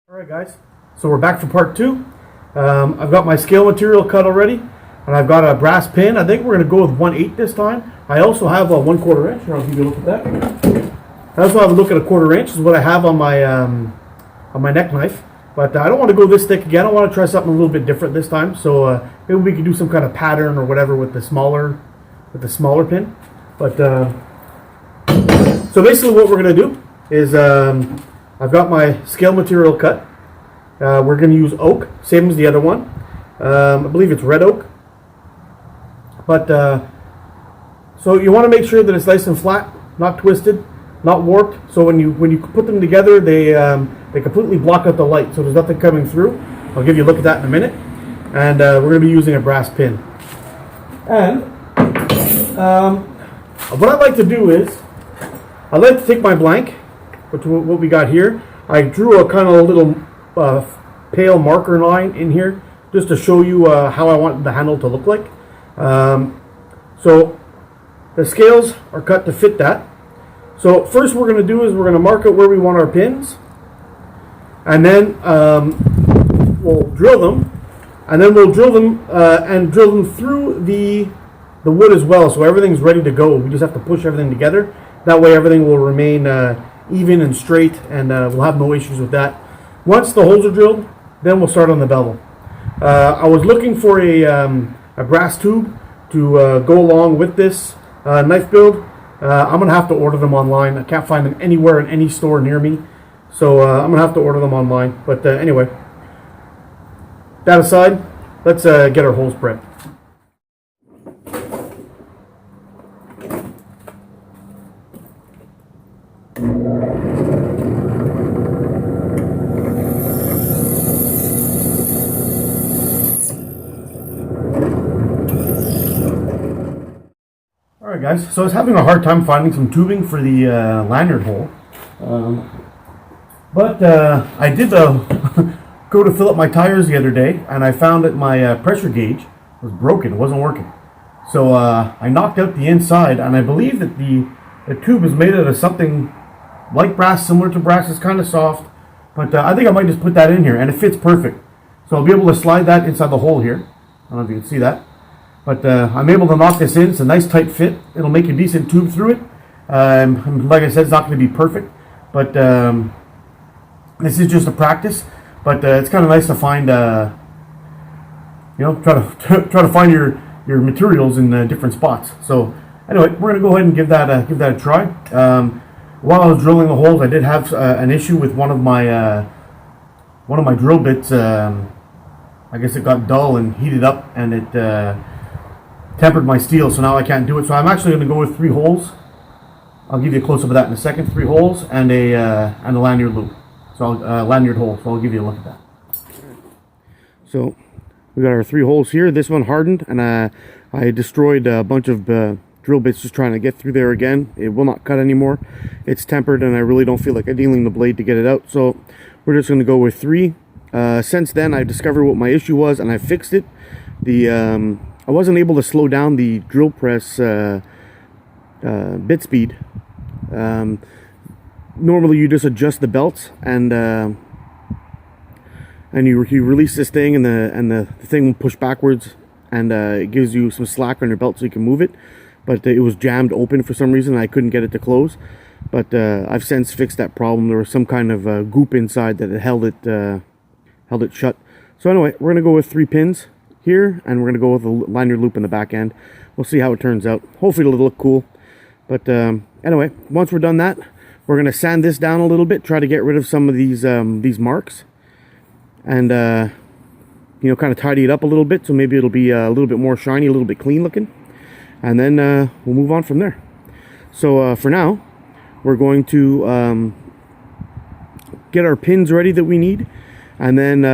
Alright guys, so we're back for part two. I've got my scale material cut already, and I've got a brass pin. I think we're going to go with 1/8 this time. I also have a 1/4 inch. Here, I'll give you a look at that. I also have a look at a 1/4 inch. This is what I have on my neck knife. But I don't want to go this thick again. I want to try something a little bit different this time. So maybe we can do some kind of pattern or whatever with the smaller pin. But so basically what we're going to do is I've got my scale material cut. We're going to use oak, same as the other one. I believe it's red oak. But so you want to make sure that it's nice and flat, not twisted, not warped. So when you put them together, they completely block out the light, so there's nothing coming through. I'll give you a look at that in a minute. And we're going to be using a brass pin. And what I'd like to do is I'd like to take my blank, which is what we got here. I drew a kind of a little pale marker line in here just to show you how I want the handle to look like. So the scales are cut to fit that. So first we're going to do is we're going to mark out where we want our pins, and then we'll drill them, and then we'll drill them through the wood as well, so everything's ready to go. We just have to push everything together. That way everything will remain even and straight, and we'll have no issues with that. Once the holes are drilled, then we'll start on the bevel. I was looking for a brass tube to go along with this knife build. I'm going to have to order them online. I can't find them anywhere in any store near me, so I'm going to have to order them online. But anyway, that aside, let's get our holes prepped. Alright guys, so I was having a hard time finding some tubing for the lanyard hole, but I did go to fill up my tires the other day, and I found that my pressure gauge was broken. It wasn't working. So I knocked out the inside, and I believe that the tube is made out of something like brass, similar to brass. It's kind of soft, but I think I might just put that in here, and it fits perfect. So I'll be able to slide that inside the hole here. I don't know if you can see that. But I'm able to knock this in. It's a nice tight fit. It'll make a decent tube through it. Like I said, it's not going to be perfect, but this is just a practice. But it's kind of nice to find, try to find your materials in materials spots. So anyway, we're going to go ahead and give that a try. While I was drilling the holes, I did have an issue with one of my drill bits. I guess it got dull and heated up, and it tempered my steel, so now I can't do it. So I'm actually going to go with 3 holes. I'll give you a close-up of that in a second. 3 holes and a lanyard loop. So lanyard hole. So I'll give you a look at that. So we got our 3 holes here. This one hardened, and I destroyed a bunch of drill bits just trying to get through there again. It will not cut anymore. It's tempered, and I really don't feel like dealing the blade to get it out. So we're just going to go with 3. Since then, I discovered what my issue was, and I fixed it. I wasn't able to slow down the drill press bit speed. Normally you just adjust the belts, and you release this thing, and the thing will push backwards, and it gives you some slack on your belt so you can move it. But it was jammed open for some reason. I couldn't get it to close. But I've since fixed that problem. There was some kind of goop inside that held it shut. So anyway, we're gonna go with 3 pins here, and we're going to go with a lanyard loop in the back end. We'll see how it turns out. Hopefully it'll look cool. But anyway, once we're done that, we're going to sand this down a little bit, try to get rid of some of these marks, and kind of tidy it up a little bit, so maybe it'll be a little bit more shiny, a little bit clean looking, and then we'll move on from there. So for now, we're going to get our pins ready that we need, and then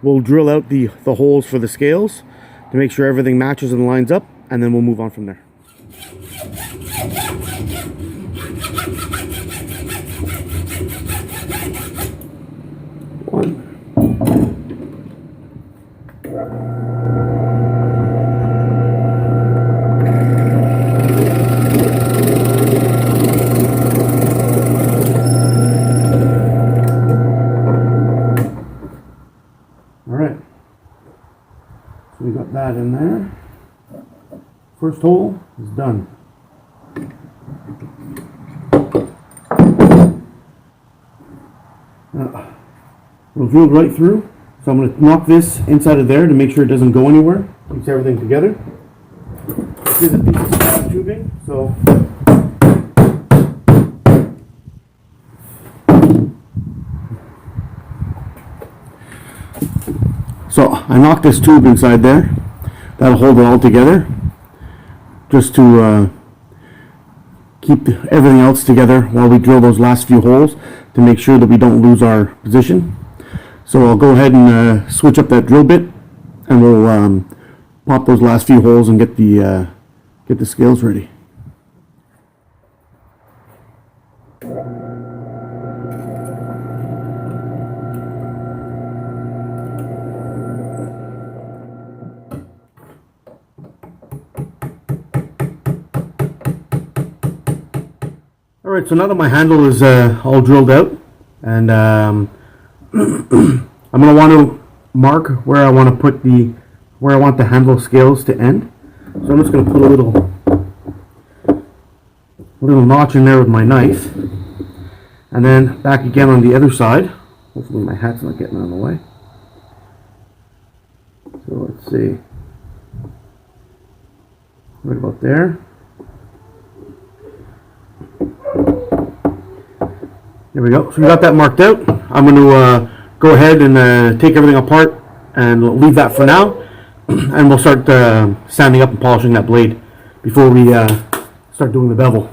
we'll drill out the holes for the scales to make sure everything matches and lines up, and then we'll move on from there. One. that in there. First hole is done. We'll drill right through. So I'm going to knock this inside of there to make sure it doesn't go anywhere. Keeps everything together. This is a piece of scrap tubing, so I knocked this tube inside there. That'll hold it all together, just to keep everything else together while we drill those last few holes to make sure that we don't lose our position. So I'll go ahead and switch up that drill bit, and we'll pop those last few holes and get the scales ready. Alright, so now that my handle is all drilled out, and I'm going to want to mark where I want to put where I want the handle scales to end. So I'm just going to put a little notch in there with my knife, and then back again on the other side. Hopefully my hat's not getting on the way. So let's see, right about there. There we go. So we got that marked out. I'm going to go ahead and take everything apart and leave that for now, and we'll start sanding up and polishing that blade before we start doing the bevel.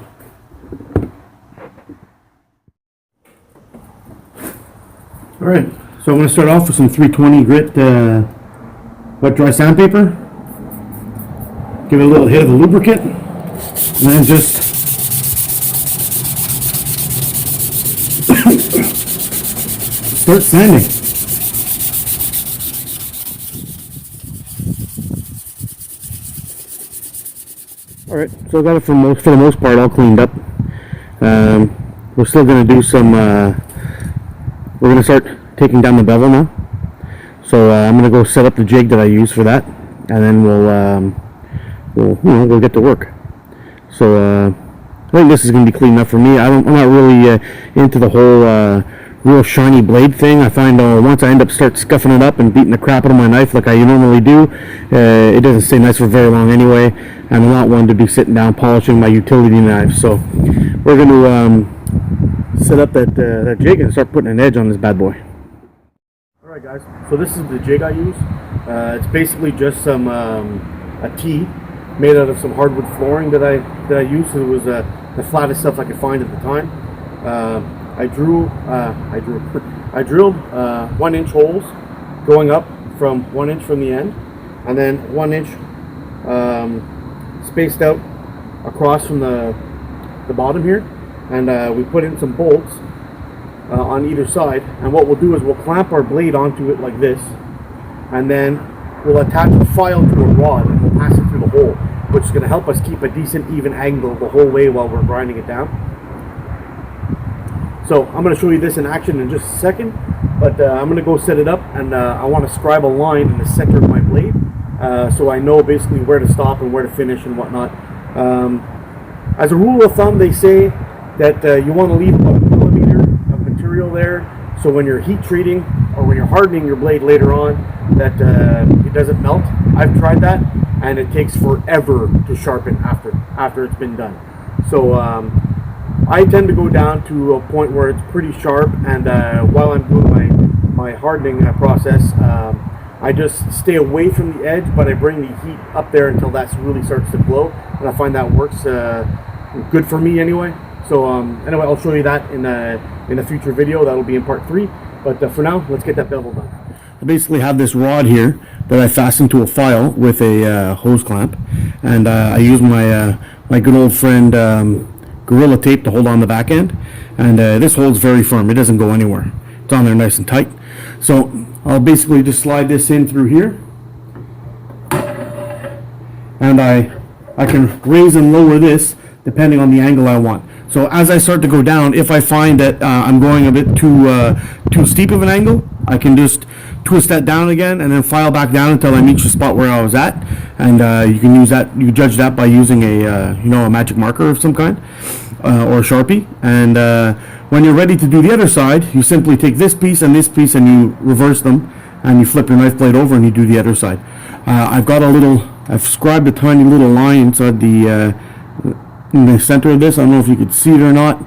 Alright, so I'm going to start off with some 320 grit wet dry sandpaper. Give it a little hit of the lubricant, and then just start sanding. Alright, so I got it for the most part all cleaned up. We're still going to do some, we're going to start taking down the bevel now. So I'm going to go set up the jig that I use for that, and then we'll get to work. So I think this is going to be clean enough for me. I'm not really into the whole real shiny blade thing. I find once I start scuffing it up and beating the crap out of my knife like I normally do, it doesn't stay nice for very long anyway, and I'm not one to be sitting down polishing my utility knives. So we're going to set up that jig and start putting an edge on this bad boy. Alright guys, so this is the jig I use. It's basically just some a T made out of some hardwood flooring that I used. So it was the flattest stuff I could find at the time. I drilled 1-inch holes going up from 1 inch from the end, and then 1 inch spaced out across from the bottom here, and we put in some bolts on either side. And what we'll do is we'll clamp our blade onto it like this, and then we'll attach a file to a rod and we'll pass it through the hole, which is going to help us keep a decent even angle the whole way while we're grinding it down. So I'm going to show you this in action in just a second, but I'm going to go set it up, and I want to scribe a line in the center of my blade so I know basically where to stop and where to finish and whatnot. As a rule of thumb, they say that you want to leave about 1 millimeter of material there, so when you're heat treating or when you're hardening your blade later on, that it doesn't melt. I've tried that, and it takes forever to sharpen after it's been done. So I tend to go down to a point where it's pretty sharp, and while I'm doing my hardening process, I just stay away from the edge, but I bring the heat up there until that really starts to glow, and I find that works good for me anyway. So anyway, I'll show you that in a future video. That'll be in part 3, but for now, let's get that bevel done. I basically have this rod here that I fasten to a file with a hose clamp, and I use my good old friend Gorilla Tape to hold on the back end, and this holds very firm. It doesn't go anywhere. It's on there nice and tight. So I'll basically just slide this in through here, and I can raise and lower this depending on the angle I want. So as I start to go down, if I find that I'm going a bit too steep of an angle, I can just twist that down again and then file back down until I reach the spot where I was at. And you can use that. You judge that by using a a magic marker of some kind or a Sharpie. And when you're ready to do the other side, you simply take this piece and you reverse them, and you flip your knife blade over and you do the other side. I've scribed a tiny little line inside in the center of this. I don't know if you could see it or not,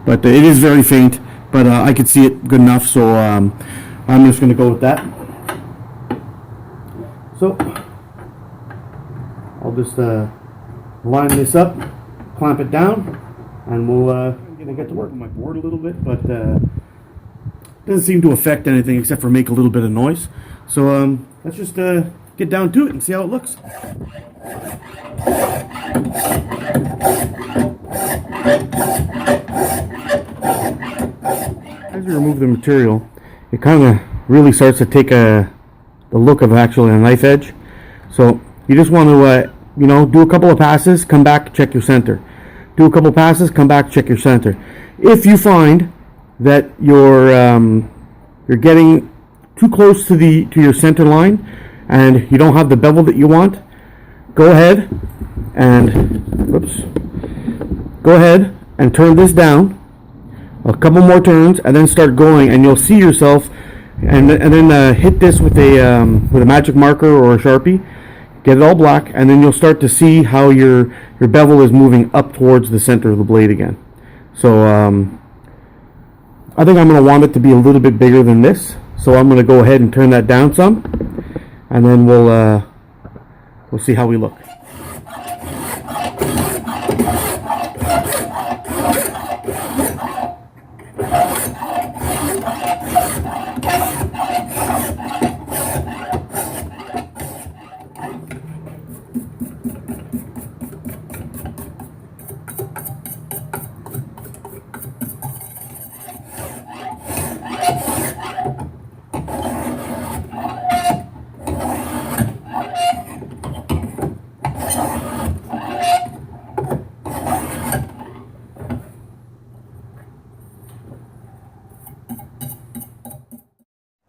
but it is very faint, but I could see it good enough, so I'm just going to go with that. So I'll just line this up, clamp it down, and we'll get to work on my board a little bit, but doesn't seem to affect anything except for make a little bit of noise. So let's just get down to it and see how it looks. As you remove the material, it kind of really starts to take the look of actually a knife edge. So you just want to do a couple of passes, come back, check your center. Do a couple of passes, come back, check your center. If you find that you're getting too close to your center line and you don't have the bevel that you want, go ahead and turn this down a couple more turns and then start going, and you'll see yourself and then hit this with a magic marker or a Sharpie, get it all black, and then you'll start to see how your bevel is moving up towards the center of the blade again. So I think I'm going to want it to be a little bit bigger than this, so I'm going to go ahead and turn that down some, and then we'll see how we look.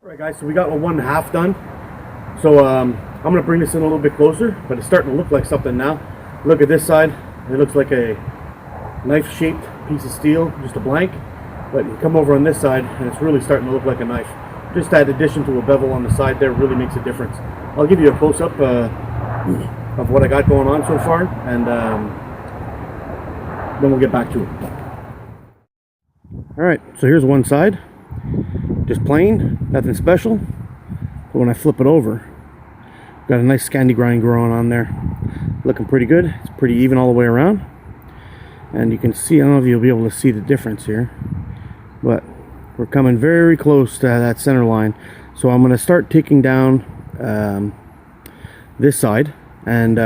Alright guys, so we got 1/2 done. So I'm going to bring this in a little bit closer, but it's starting to look like something now. Look at this side, it looks like a knife-shaped piece of steel, just a blank. But you come over on this side, and it's really starting to look like a knife. Just that addition to a bevel on the side there really makes a difference. I'll give you a close-up of what I got going on so far, and then we'll get back to it. Alright, so here's one side. Just plain, nothing special. But when I flip it over, got a nice candy grind growing on there. Looking pretty good. It's pretty even all the way around. And you can see, I don't know if you'll be able to see the difference here, but we're coming very close to that center line. So I'm going to start taking down this side, and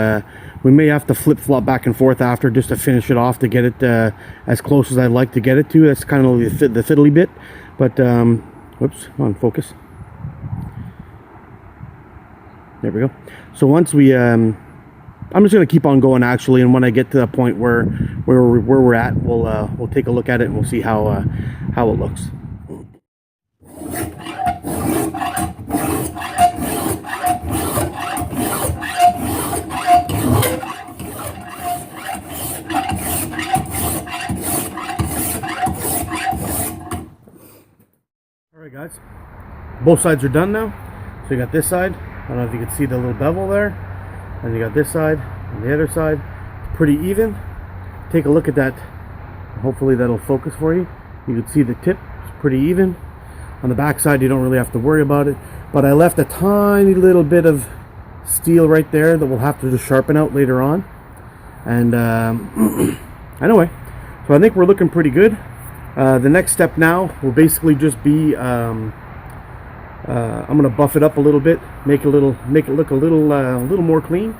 we may have to flip-flop back and forth after just to finish it off to get it as close as I'd like to get it to. That's kind of the fiddly bit, but whoops, come on, focus. There we go. So once we I'm just going to keep on going actually, and when I get to the point where we're at, we'll take a look at it and we'll see how it looks. Alright guys, both sides are done now. So you got this side, I don't know if you can see the little bevel there, and you got this side and the other side. It's pretty even. Take a look at that. Hopefully that'll focus for you. You can see the tip is pretty even. On the back side you don't really have to worry about it, but I left a tiny little bit of steel right there that we'll have to just sharpen out later on. And anyway, so I think we're looking pretty good. The next step now will basically just be I'm gonna buff it up a little bit, make it look a little more clean.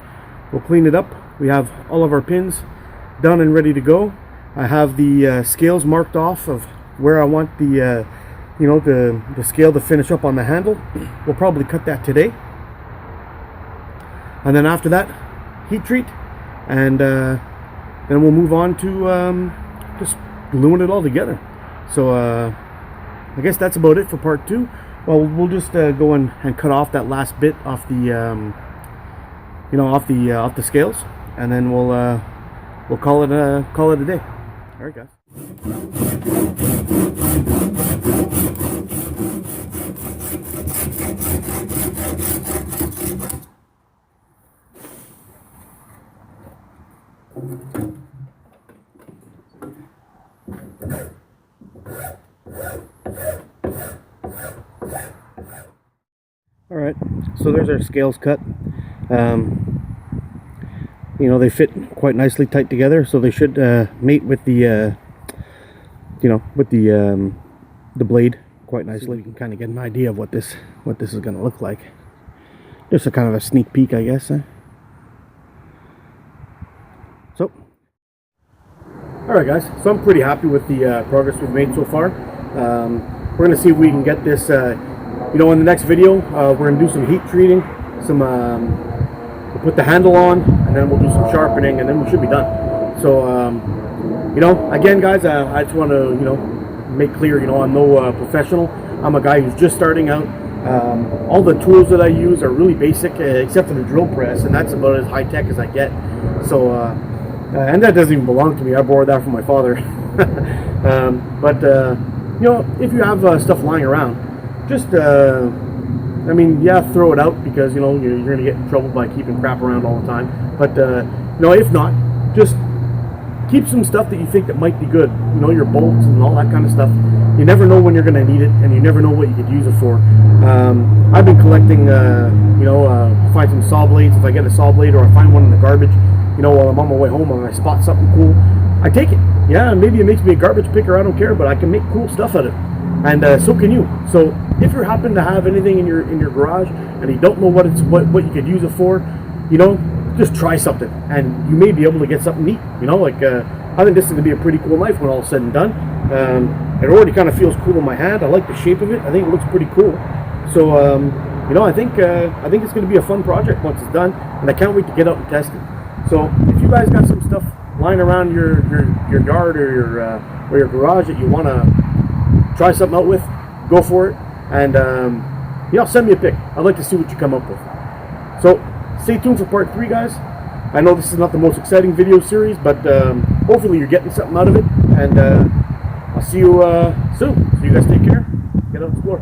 We'll clean it up. We have all of our pins done and ready to go. I have the scales marked off of where I want the the scale to finish up on the handle. We'll probably cut that today, and then after that, heat treat, and then we'll move on to just gluing it all together. So I guess that's about it for part 2. Well, we'll just go and cut off that last bit off the off the scales, and then we'll call it a day. All right, guys. All right, so there's our scales cut. They fit quite nicely tight together, so they should mate with the the blade quite nicely. You can kind of get an idea of what this is going to look like. Just a kind of a sneak peek, I guess. So, all right, guys. So I'm pretty happy with the progress we've made so far. We're going to see if we can get this. In the next video, we're going to do some heat treating, we'll put the handle on, and then we'll do some sharpening, and then we should be done. So, again, guys, I just want to, make clear, I'm no professional. I'm a guy who's just starting out. All the tools that I use are really basic, except for the drill press, and that's about as high tech as I get. So, and that doesn't even belong to me. I borrowed that from my father. But if you have stuff lying around, just throw it out, because you're going to get in trouble by keeping crap around all the time. But if not, just keep some stuff that you think that might be good. Your bolts and all that kind of stuff. You never know when you're going to need it, and you never know what you could use it for. I've been collecting, find some saw blades. If I get a saw blade, or I find one in the garbage, while I'm on my way home, and I spot something cool, I take it. Yeah, maybe it makes me a garbage picker. I don't care, but I can make cool stuff out of it. And so can you. So if you happen to have anything in your garage and you don't know what you could use it for, just try something, and you may be able to get something neat. I think this is going to be a pretty cool knife when all is said and done. It already kind of feels cool in my hand. I like the shape of it. I think it looks pretty cool. So I think it's going to be a fun project once it's done, and I can't wait to get out and test it. So if you guys got some stuff lying around your yard or your garage that you want to try something out with, go for it, and send me a pic. I'd like to see what you come up with. So stay tuned for part 3, guys. I know this is not the most exciting video series, but hopefully you're getting something out of it, and I'll see you soon. So you guys take care. Get out and explore.